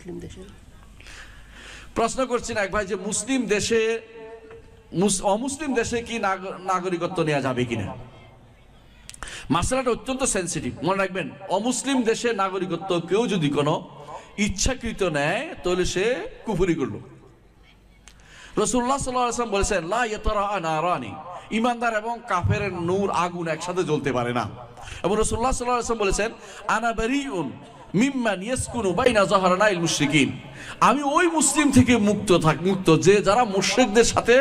মুসলিম দেশে? প্রশ্ন করছেন এক ভাই যে মুসলিম দেশে অমুসলিম দেশে কি নাগরিকত্ব নেওয়া যাবে কিনা। মাসলাটা অত্যন্ত সেন্সিটিভ, মনে রাখবেন। অমুসলিম দেশে নাগরিকত্ব কেউ যদি কোনো ইচ্ছাকৃত নেয় তাহলে সে কুফরি করল। রাসূলুল্লাহ সাল্লাল্লাহু আলাইহি ওয়াসাল্লাম বলেছেন লা ইয়াতারাআ নারানি, ঈমানদার এবং কাফেরের নূর আগুন একসাথে জ্বলতে পারে না। এবং রাসূলুল্লাহ সাল্লাল্লাহু আলাইহি ওয়াসাল্লাম বলেছেন আনা বারিউন মিম্মান ইয়াসকুনু বাইনা যাহরানাইল মুশরিকিন, আমি ওই মুসলিম থেকে মুক্ত যে যারা মুশরিকদের সাথে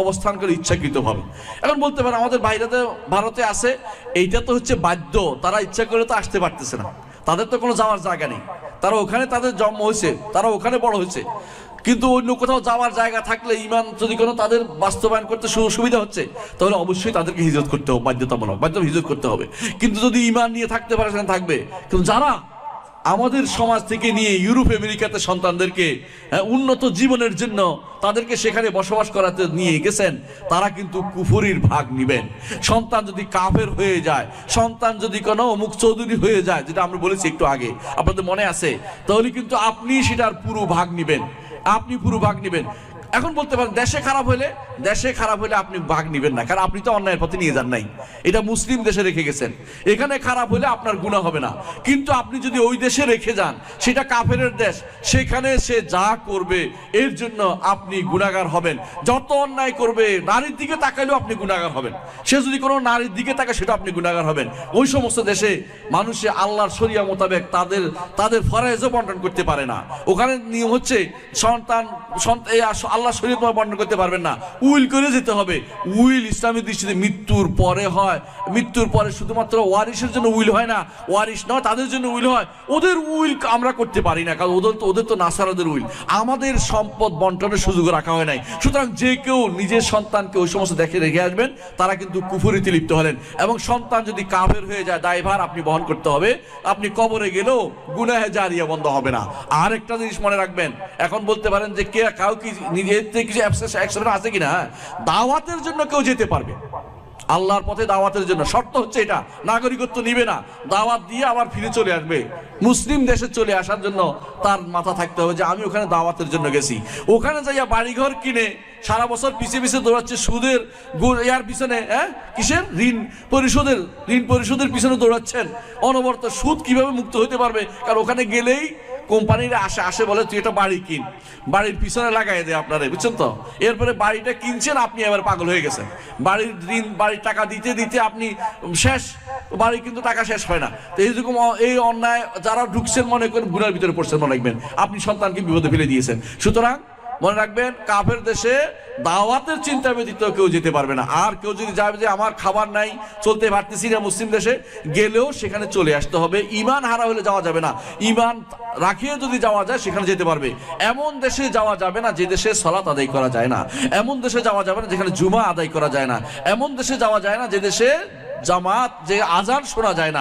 অবস্থান করে ইচ্ছাকৃতভাবে। এখন বলতে পারেন আমাদের বাইরেতে ভারতে আছে, এইটা তো হচ্ছে বাধ্য, তারা ইচ্ছা করে তো আসতে পারতেছে না, তাদের তো কোনো যাওয়ার জায়গা নেই, তারা ওখানে তাদের জন্ম হয়েছে, তারা ওখানে বড় হয়েছে। কিন্তু অন্য কোথাও যাওয়ার জায়গা থাকলে ঈমান যদি কোনো তাদের বাস্তবায়ন করতে সুবিধা হচ্ছে তাহলে অবশ্যই তাদেরকে হিজরত করতে হবে, বাধ্যতামূলক হিজরত করতে হবে। কিন্তু যদি ঈমান নিয়ে থাকতে পারে সেখানে থাকবে। কিন্তু যারা আমাদের সমাজ থেকে নিয়ে ইউরোপ আমেরিকাতে সন্তানদেরকে উন্নত জীবনের জন্য তাদেরকে সেখানে বসবাস করাতে নিয়ে গেছেন, তারা কিন্তু কুফরির ভাগ নিবেন। সন্তান যদি কাফের হয়ে যায়, সন্তান যদি কোনো অমুক চৌধুরী হয়ে যায়, যেটা আমরা বলেছি একটু আগে, আপনাদের মনে আছে, তাহলে কিন্তু আপনি সেটার পুরো ভাগ নিবেন, আপনি পুরো ভাগ নিবেন। এখন বলতে পারেন দেশে খারাপ হলে আপনি ভাগ নিবেন না, কারণ আপনি তো অন্যায়ের পথে নিয়ে যান নাই, এটা মুসলিম দেশে রেখে গেছেন, এখানে খারাপ হলে আপনার গুনাহ হবে না। কিন্তু আপনি যদি ওই দেশে রেখে যান, সেটা কাফেরের দেশ, সেখানে সে যা করবে এর জন্য আপনি গুনাহগার হবেন। যত অন্যায় করবে, নারীর দিকে তাকাইলেও আপনি গুনাহগার হবেন, সে যদি কোনো নারীর দিকে তাকায় সেটা আপনি গুনাহগার হবেন। ওই সমস্ত দেশে মানুষে আল্লাহর শরিয়া মোতাবেক তাদের ফরজও বন্টন করতে পারে না। ওখানে নিয়ম হচ্ছে সন্তান আল্লাহ শরীয়ত বর্ণনা করতে পারবেন না, উইল করে যেতে হবে। উইল ইসলামী দৃষ্টিতে মৃত্যুর পরে হয়, মৃত্যুর পরে শুধুমাত্র ওয়ারিশের জন্য উইল হয় না, ওয়ারিশ নয় তাদের জন্য উইল হয়। ওদের উইল আমরা করতে পারি না, কারণ ওদের তো নাসারাদের উইল। আমাদের সম্পদ বন্টনের সুযোগ রাখা হয় নাই। সুতরাং যে কেউ নিজের সন্তানকে ওই সমস্ত রেখে আসবেন, তারা কিন্তু কুফরিতে লিপ্ত হলেন। এবং সন্তান যদি কাফের হয়ে যায়, দায়ভার আপনি বহন করতে হবে। আপনি কবরে গেলেও গুনাহে জারিয়া বন্ধ হবে না। আর একটা জিনিস মনে রাখবেন, এখন বলতে পারেন যে কে কাউ কি নিজের থেকে কিছু অ্যাকশন আছে কিনা। দাওয়াতের জন্য কেউ যেতে পারবে, আল্লাহর পথে দাওয়াতের জন্য। শর্ত হচ্ছে এটা, নাগরিকত্ব নিবে না, দাওয়াত দিয়ে আবার ফিরে চলে আসবে। মুসলিম দেশে চলে আসার জন্য তার মাথা থাকতে হবে যে আমি ওখানে দাওয়াতের জন্য গেছি। ওখানে যাইয়া বাড়িঘর কিনে সারা বছর পিছিয়ে দৌড়াচ্ছে সুদের ইয়ার পিছনে, কিসের ঋণ পরিশোধের পিছনে দৌড়াচ্ছেন। অনবরত সুদ কিভাবে মুক্ত হতে পারবে, কারণ ওখানে গেলেই কোম্পানিরা আসে বলে তুই এটা বাড়ি কিন, বাড়ির পিছনে লাগাই দেয় আপনারা, বুঝছেন তো। এরপরে বাড়িটা কিনছেন, আপনি এবার পাগল হয়ে গেছেন, বাড়ির ঋণ বাড়ির টাকা দিতে দিতে আপনি শেষ, বাড়ি কিন্তু টাকা শেষ হয় না। তো এইরকম এই অন্যায় যারা ঢুকছেন মনে করেন গুনার ভিতরে পড়ছেন, মনে রাখবেন আপনি সন্তানকে বিপদে ফেলে দিয়েছেন। সুতরাং মনে রাখবেন কাফের দেশে দাওয়াতের চিন্তা ব্যতীত কেউ যেতে পারবে না। আর কেউ যদি যাবে যে আমার খাবার নাই, চলতে পারতেছি না, মুসলিম দেশে গেলেও সেখানে চলে আসতে হবে। ঈমান হারা হলে যাওয়া যাবে না, ঈমান রাখিয়ে যদি যাওয়া যায় সেখানে যেতে পারবে। এমন দেশে যাওয়া যাবে না যে দেশে সালাত আদায় করা যায় না, এমন দেশে যাওয়া যাবে না যেখানে জুমা আদায় করা যায় না, এমন দেশে যাওয়া যায় না যে দেশে জামাত, যে আজান শোনা যায়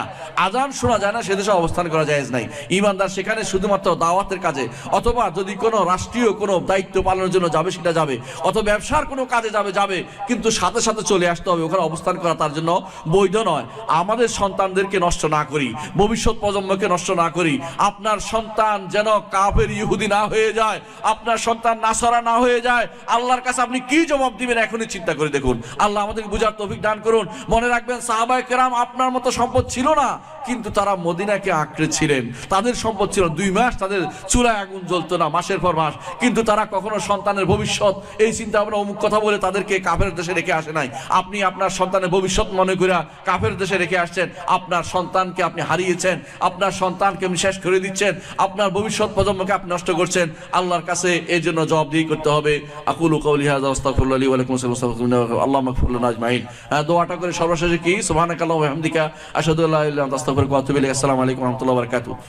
না, সে দেশে অবস্থান করা জায়েজ নাই। ঈমানদার সেখানে শুধুমাত্র দাওয়াতের কাজে, অথবা যদি কোনো রাষ্ট্রীয় কোনো দায়িত্ব পালনের জন্য যাবে সেটা যাবে, অথবা ব্যবসার কোনো কাজে যাবে, কিন্তু সাথে সাথে চলে আসতে হবে। ওখানে অবস্থান করা তার জন্য বৈধ নয়। আমাদের সন্তানদেরকে নষ্ট না করি, ভবিষ্যৎ প্রজন্মকে নষ্ট না করি। আপনার সন্তান যেন কাফের ইহুদি না হয়ে যায়, আপনার সন্তান নাসারা না হয়ে যায়। আল্লাহর কাছে আপনি কি জবাব দিবেন এখনই চিন্তা করে দেখুন। আল্লাহ আমাদেরকে বুঝার তৌফিক দান করুন। মনে রাখবেন সাহাবায়ে কেরাম আপনার মতো সম্পদ ছিল না, কিন্তু তারা মদিনাকে আঁকড়ে ছিলেন। তাদের সম্পদ ছিল 2 মাস, তাদের চুলায় আগুন জ্বলতো না মাসের পর মাস, কিন্তু তারা কখনো সন্তানের ভবিষ্যৎ এই চিন্তা ভাবনা অমুক কথা বলে তাদেরকে কাফের দেশে রেখে আসে নাই। আপনি আপনার সন্তানের ভবিষ্যৎ মনে করে কাফের দেশে রেখে আসছেন, আপনার সন্তানকে আপনি হারিয়েছেন, আপনার সন্তানকে আপনি শেষ করে দিচ্ছেন, আপনার ভবিষ্যৎ প্রজন্মকে আপনি নষ্ট করছেন। আল্লাহর কাছে এর জন্য জবাবদিহি করতে হবে। আকুলু কওলি হাযা আস্তাগফিরুল্লাহ লি ওয়া লাকুম আল্লাহুম্মা ইগফির লানা আজমাইন। দোয়াটা করে সর্বশেষে কি সুবহানাকাল্লাহু ওয়া বিহামদিকা আশহাদু আল্লা ইলাহা ইল্লা আনতা আস্তাগফিরুকা ওয়া আতুবু ইলাইক। আসসালামু আলাইকুম ওয়া রাহমাতুল্লাহি ওয়া বারাকাতুহু।